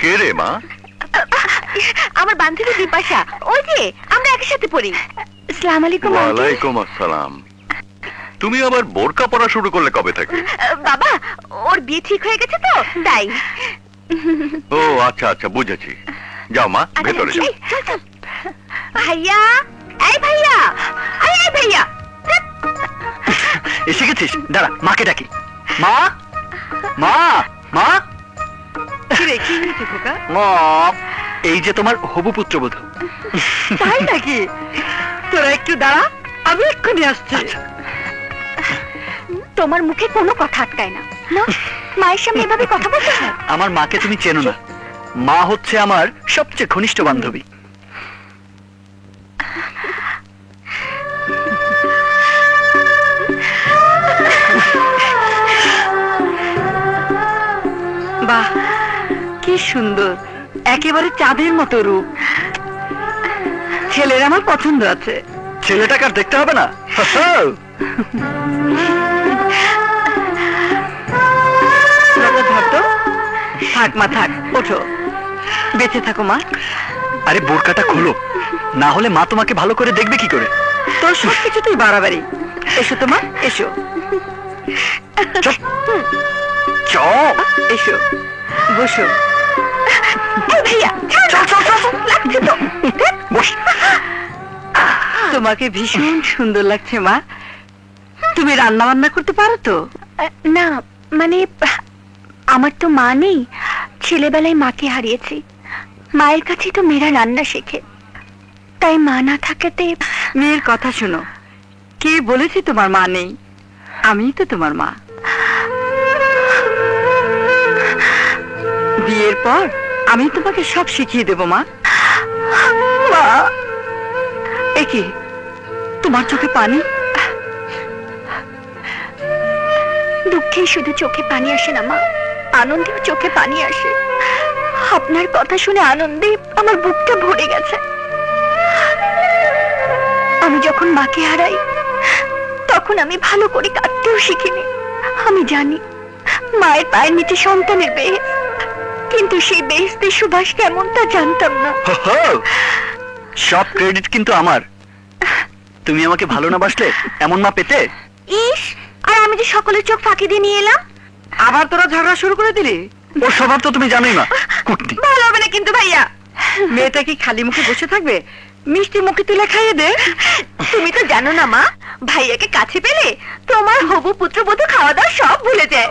কে রে মা? আমার বান্ধবী বিপাশা, ওই যে আমরা একসাথে পড়ি। আসসালামু আলাইকুম। ওয়ালাইকুম আসসালাম। তুমি আবার বোরকা পরা শুরু করলে কবে থেকে? বাবা, ওর বিয়ে ঠিক হয়ে গেছে তো তাই। ও আচ্ছা আচ্ছা, বুঝেছি। যাও মা, ভেতরে যাও। ভাইয়া, এই ভাইয়া, এই ভাইয়া। এসে গেছিস? দাঁড়া, মাকে ডাকি। মা, মা, মা। কি রে, কি হয়েছে খোকা? মা, এই যে তোমার হবু পুত্রবধূ। তাই নাকি? তোরা একটু দাঁড়া, আমি এক্ষুনি আসছি। তোমার মুখে কোনো কথা আটকায় না, না? মায়ের সামনে এভাবে কথা বলতে হয়? আমার মাকে তুমি চেনো না। মা হচ্ছে আমার সবচেয়ে ঘনিষ্ঠ বান্ধবী। বাহ, কি সুন্দর, একেবারে চাঁদের মতো রূপ। ছেলের আমার পছন্দ আছে। ছেলেটাকে আর দেখতে হবে না। থাক মা, থাক, ওঠো। বেঁচে থাকো মা। আরে বোরকাটা খোলো, না হলে মা তোমাকে ভালো করে দেখবে কি করে? তোর সবকিছুতেই বাড়াবাড়ি। এসো তো মা, এসো। চুপ, চুপ, এসো, বসো। ভাইয়া, লাগছে তো। বস। তোমাকে ভীষণ সুন্দর লাগছে মা। তুমি রান্না বান্না করতে পারো তো? না, মানে আমার তো মা নেই। ছেলেবেলায় মাকে হারিয়েছি। মায়ের কাছে তো মেয়েরা রান্না শেখে, তাই মা না থাকাতে। মেয়ের কথা শোনো, কে বলেছে তোমার মা নেই? আমিই তো তোমার মা। বিয়ের পর আমি তোমাকে সব শিখিয়ে দেব মা। মা, একে তোমার চোখে পানি? দুঃখে শুধু চোখে পানি আসে না মা, আনন্দেও চোখে পানি আসে। আপনার কথা শুনে আনন্দে আমার বুকটা ভরে গেছে। আমি যখন মাকে হারাই, তখন আমি ভালো করে কাঁদতেও শিখিনি। আমি জানি মায়ের পায়ের নিচে সন্তানের বেহেশত, কিন্তু সেই বেহেশতের সুবাস কেমন তা জানতাম না। সব ক্রেডিট কিন্তু আমার। তুমি আমাকে ভালো না বাসলে এমন মা পেতে? ইস, আর আমি যে সকলের চোখ ফাঁকি দিয়ে নিয়ে এলাম। আবার তোরা ঝগড়া শুরু করে দিলি? ওর স্বভাব তো তুমি জানোই মা, কুটনি। ভালো হবে না কিন্তু ভাইয়া। মেয়েটা কি খালি মুখে বসে থাকবে? মিষ্টি মুখে তুলে খাইয়ে দে। তুমি তো জানো না মা, ভাইয়াকে কাছে পেলে তোমার হবু পুত্রবধূ খাওয়া দাওয়া সব ভুলে যায়।